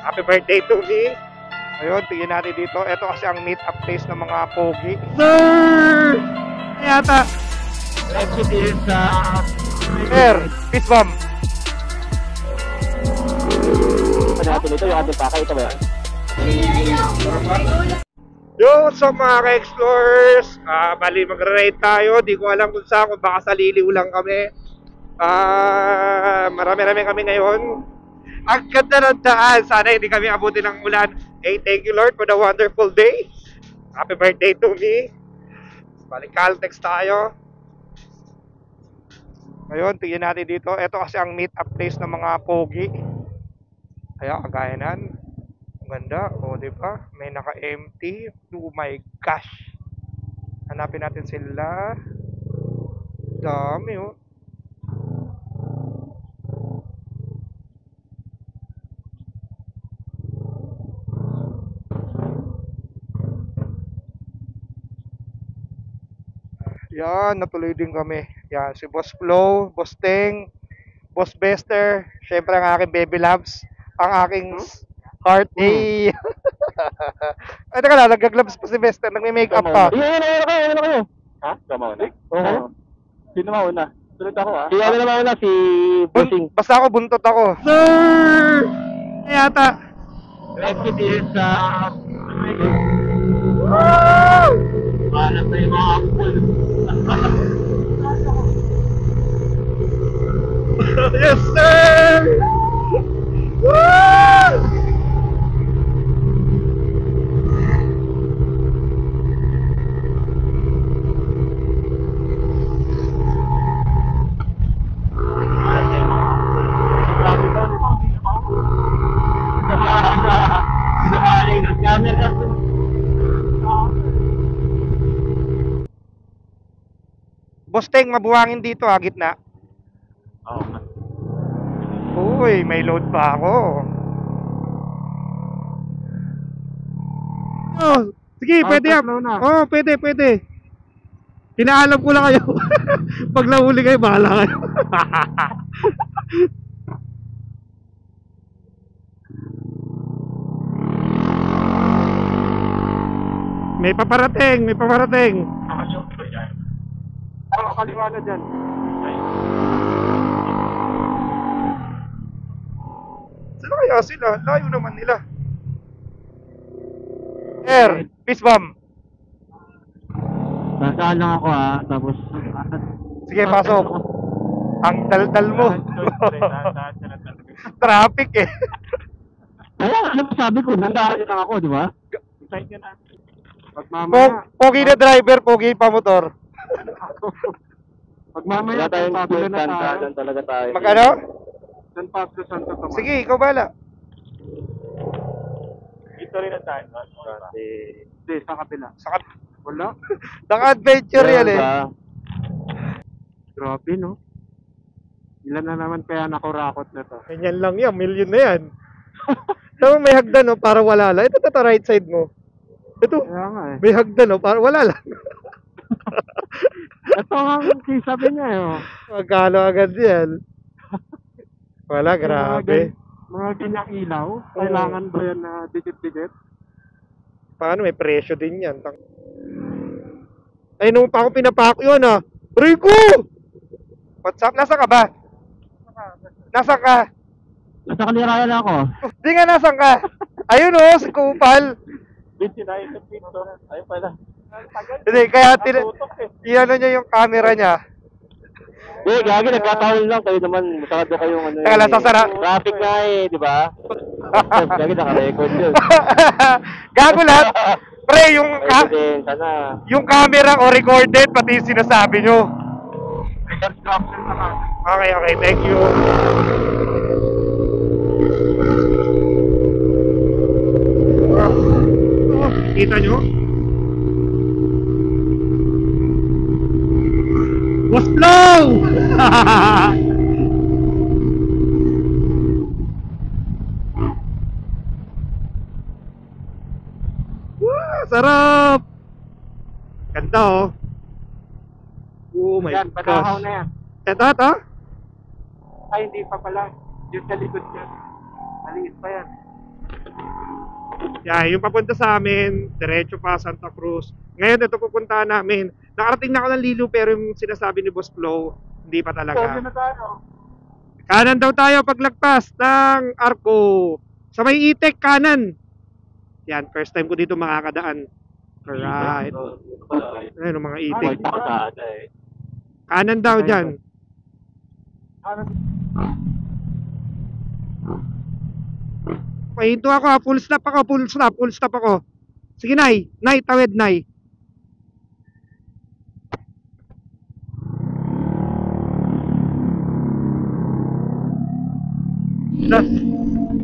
Happy birthday to me. Ayun, tingin natin dito. Ito kasi ang meet up place ng mga pogi. Sir! Yata. Sir, peace bomb. Ano natin ito? Yung ating pakay, ito ba yan? Yo, so mga ka-explorers, bali mag-ride tayo. Di ko alam kung saan, kung baka sa Liliw lang kami. Marami-rami kami ngayon. Ang ganda ng daan. Sana hindi kami abutin ng ulan. Hey, thank you Lord for the wonderful day. Happy birthday to me. Bali Caltex tayo. Ngayon, tingin natin dito. Ito kasi ang meet up place ng mga pogi. Kaya kagayanan. Ang ganda. O, diba? May naka-empty. Oh my gosh. Hanapin natin sila. Dami, oh. Yan, natuloy din kami. Yan, si Boss Flo, Boss Teng, Boss Bester, syempre ang aking baby loves, ang aking heart. Ay, ay, teka lang, nag-gloves pa si Bester, nagme-makeup pa. Ano kayo? Ha? Ikaw mauna? Oo. Sino mauna? Sunod ako ha? Si ano na mauna? Si Busing. Basta ako, buntot ako. Sir! Yata. Exit is sa... Woo! Para sa yung mga apple. Yes, sir! Woo! Boss Teng, mabuhangin dito ha, gitna. Oo. Uy, may load pa ako. Oh, sige, pwede yan. Oh, pwede. Hinaalam ko lang kayo. Pag nahuli kayo, bahala kayo. May paparating. Kaliwa na dyan. Saan kaya sila? Layo naman nila. Sir, peace bomb. Nasaan lang ako ha, tapos... Sige, pasok. Ang daldal mo. Traffic eh. Kaya, ano sabi ko, nandaan lang ako, di ba? Excited ka na. Pag mamaya... Pogi na driver, pogi pa motor. Pag mamaya, San Pablo na tayo. Talaga tayo. Mag-ano? San Pablo, Santo Tomas. Sige, ikaw bala. Dito rin na tayo. Hindi, sa kabila. Wala. Naka-adventure yan eh. Grabe, no? Ilan na naman kaya nakurakot na to? Ganyan lang yan, million na yan. Tama, may hagdan no, para wala lang. Ito right side mo. Ito, Kaya nga eh. may hagdan no, para wala lang. Ito nga sabi niya eh. Oh. Magkano agad yan? Wala, grabe. Mga ganyang ilaw, kailangan ba yan na dikit-dikit? Paano, may presyo din yan. Ay, nung pa ako pinapako yun ah. Rico! What's up? Nasaan ka ba? Nasaan ka? Nasa kaliraya na ako. Di nga, nasaan ka? Ayun oh, si Kupal. 29 sa pito. Ayun pala. Hindi, kaya tinano niya yung camera niya. Eh, gagi, nagkataon lang. Kayo naman, masakado kayong ano. Teka lang, sasara. Traffic nga eh, di ba? Gagi, naka-record yun. Gago lahat. Pre, Sana. yung camera o recorded, pati yung sinasabi nyo. Okay, thank you. Kita nyo? Was flow! Sarap! Ganda oh. Oh my Yan, panahaw gosh. na yan. Ito? Ay, hindi pa pala. Yung sa likod yan. Maliit pa yan. Yan, yung papunta sa amin, diretso pa Santa Cruz. Ngayon, ito pupuntahan namin. Nakarating na ako ng Lilo, pero yung sinasabi ni Boss Flo, hindi pa talaga. Kanan daw tayo paglagpas ng Arco. Sa may Itek, kanan. Yan, first time ko dito makakadaan. Alright. Ayun, mga Itek. Kanan daw dyan. Pahinto ako ha, full stop ako, full stop ako. Sige, Nay. Nay, tawid, Nay.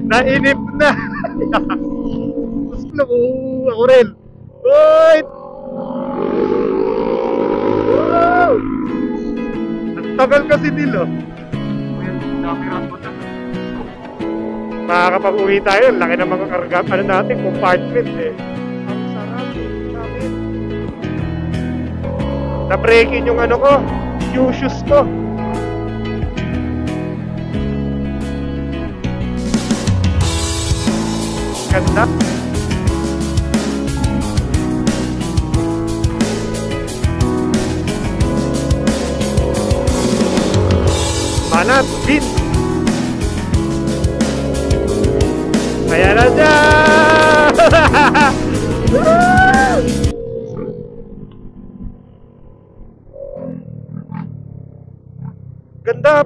Nainip na. Gusto ko, ako rin. Wait! Wow! Ang tagal kasi nila. Makakapag-uwi tayo, laki ng mga karga, ano natin, compartment eh. Ang sarap, sabi. Na-breakin yung ano ko, yung shoes ko. Ganda. Manat, Vince. Ayan na siya! Ganda!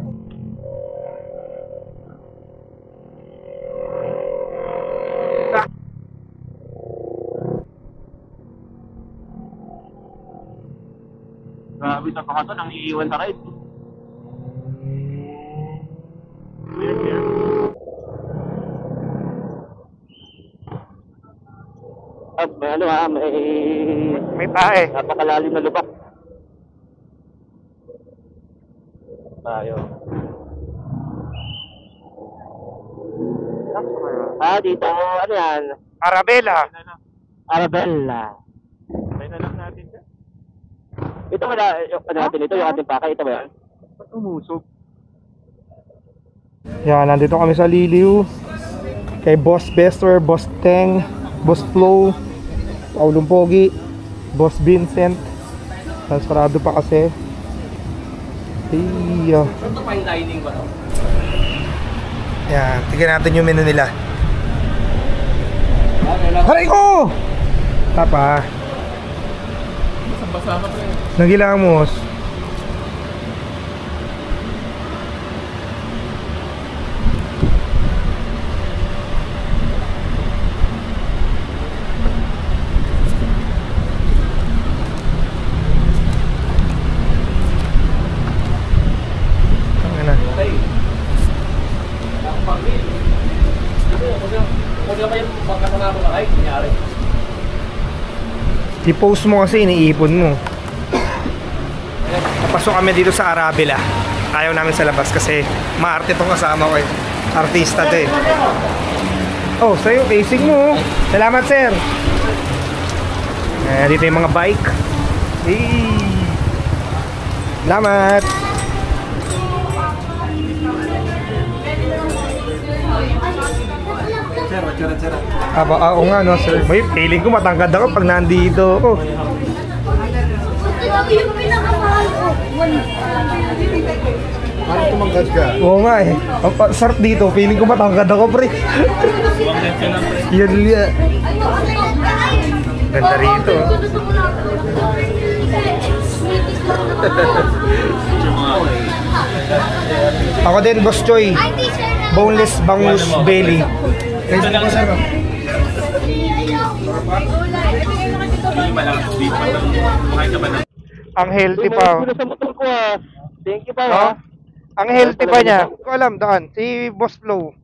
Grabe sa pakato, nang iiwan sa ride. May ano ha, May tae. napakalalim na lubak. Tayo. Dito, ano yan? Arabella. Arabella. Tayo na lang natin siya. Ito wala, yung ano natin ito, yung ating pakay, ito ba yan? Ba't umusog? Yan, nandito kami sa Liliw. Kay Boss Bester, Boss Teng, Boss Flo, Paulong Pogi, Boss Vincent. Transparado pa kasi. Iyo. Ito fine dining ba? Yan, tignan natin yung menu nila. Haray ko! Tapa. Basa ka pa rin. Nagilamos. I-post mo kasi, iniipon mo. Napasok kami dito sa Arabella. Ayaw namin sa labas kasi maarte tong kasama ko eh. Artista to eh. Oh, sa'yo, facing mo. Salamat, sir. Dito yung mga bike. Hey. Salamat. Oo nga no, sir. May feeling ko matangkad ako pag nandito ako. Ito yung pinakamahal ko. Ano tumangkad ka? Oo nga eh. Sarap dito, feeling ko matangkad ako, pre. Yan liya. Ganda rito. Ako din, Boss Choy. Boneless bangus belly. Ito lang sir. Ang healthy pa. Thank you pa. No? Ang healthy pa niya. Hindi ko alam doon. Si Boss Flo.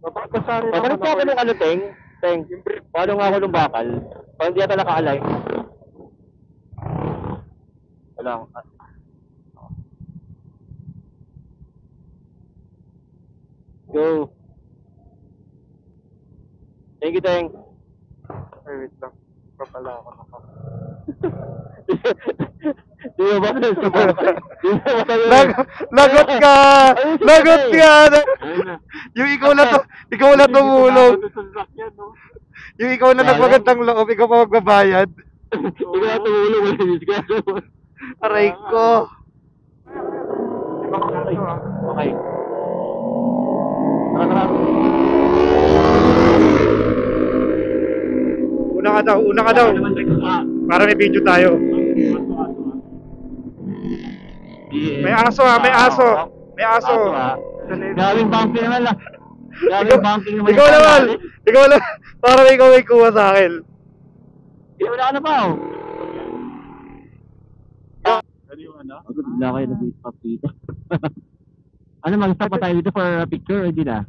Pabalik po ako ng ano, Teng. Teng, paano nga ako ng bakal? Parang hindi yata naka-align. Wala. Go. Thank you, Teng. Ay, wait lang. Papala ako na. Di ba ba? Lagot ka! Lagot ka! Yung ikaw na to, Ikaw na tumulong. Sa sasakyan, no? Yung ikaw na nagmagandang loob, ikaw pa magbabayad. Ikaw na tumulong, wala disgrasya. Aray ko. Okay. Tara. Una ka daw. Para may video tayo. May aso ha, may aso. May aso. Gawing bumping naman lang. Gawing bumping naman. Ikaw naman. Ikaw naman. Para ikaw may kuha sa akin. Wala ka na pa, oh. Ano yung ano? Wala kayo na beat pop dito. Ano, mag-stop pa tayo dito for a picture o hindi na?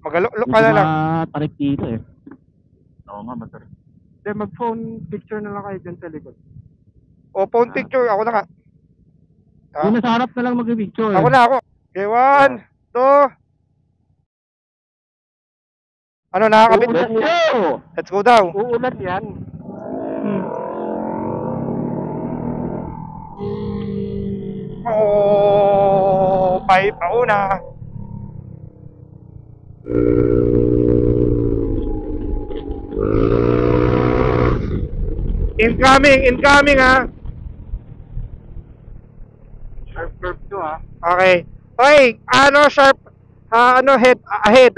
Magalok ka na lang. Tarik dito eh. Oo nga, matarik. Then mag-phone picture na lang kayo dyan sa likod. O, phone picture. Ako na nga. Yung nasa harap na lang mag-picture. Ako na ako. Okay, 1, 2. Ano, nakakabit? Let's go! Let's go daw. Uulan yan. Oh, bye pauna. Incoming ha. Sharp curve to ha. Okay. Oy, ano sharp? Ano head ahead.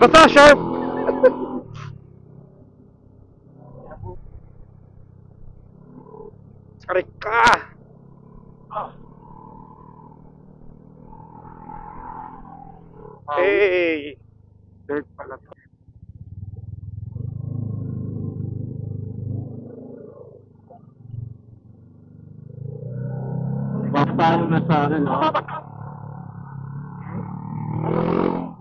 Basta sharp. Sorry ka. Hey. Dirt pala to. Paano na sa ano, no?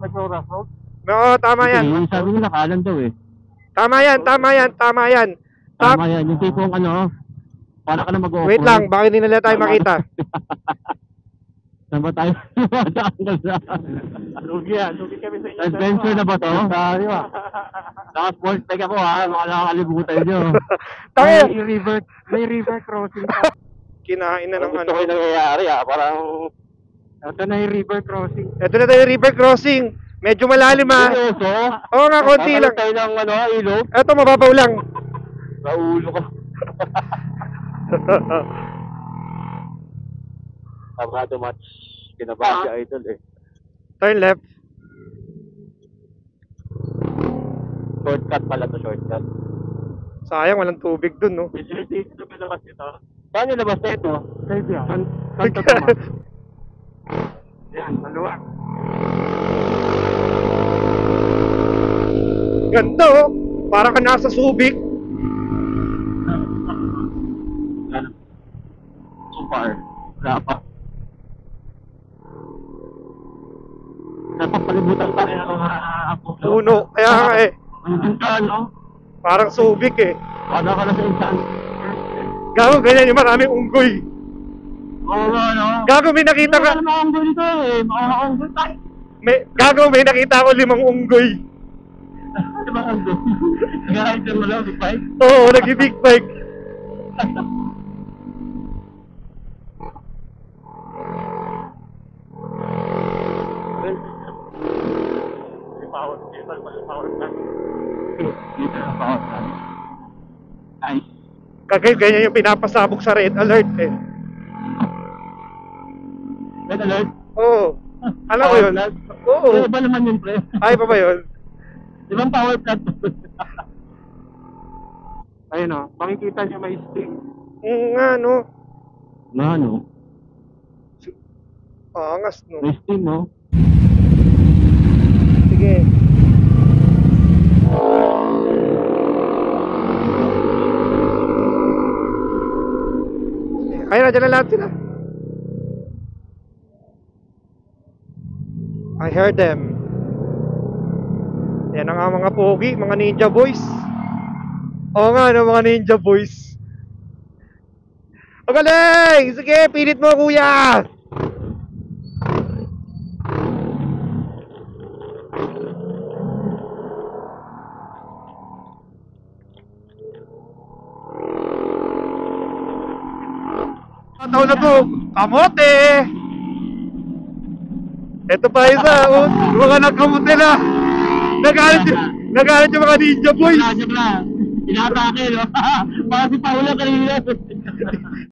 Nag-rough road? Oo, tama yan. Yung sabi nila kanan daw eh. Tama yan. Tama yan, yung tipong ano, para ka na mag-off-road. Wait lang, bakit hindi nila tayo makita? Saan ba tayo? Lugi kami sa inyo. Adventure na ba to? Tayo ah. Naka-sports bike ako ha, mga nakakalimutan nyo. Tayo. May river crossing pa. Kinain na ng Gusto ano. ko yung nangyayari ah, parang... Ito na yung river crossing. Ito na tayo river crossing. Medyo malalim ha. Seryoso? Oo nga, konti lang. tayo ng ano, ilog? Ito, mababaw lang. Naulo ko. Abado match. Kinabahan si Idol eh. Turn left. Shortcut pala to, shortcut. Sayang, walang tubig dun, no? Dito ba labas ito? Saan yung labas na ito? Save yan. Santo Tomas. Yan, maluwag. Ganda, oh. Para ka nasa Subic. So far, wala pa. Napapalibutan pa rin ako Puno. Kaya nga eh. Ang ganda, no? Parang Subic eh. Wala ka na sa insan. Gago, ganyan yung maraming unggoy. Oo nga, no? Gago, may nakita ka. Wala na akong dito eh. Makakaunggoy tayo. Gago, may nakita ko 5 unggoy. Di ba ang doon? Nag-rider mo lang, big bike? Oo, nag-big bike. Dito na power plant. Nice. Kagaya ganyan yung pinapasabog sa red alert eh. Red alert? Oo. Alam mo yun? Oo. Ano ba naman yun, pre? Ay pa ba yun? Di ba ang power plant? Ayun o, makikita niyo may sting. Nga no. Nga, no? Angas no. May steam, no? Sige. Ayun na, dyan na lahat sila. I heard them. Yan ang mga pogi, mga ninja boys. Oo nga, no, mga ninja boys. Ang galing! Sige, pilit mo, kuya! Tao na to, kamote! Ito pa isa, oh. Mga nakamuti na. Nagalit yung mga ninja boys. Inatake, no? Para si Paolo kanina.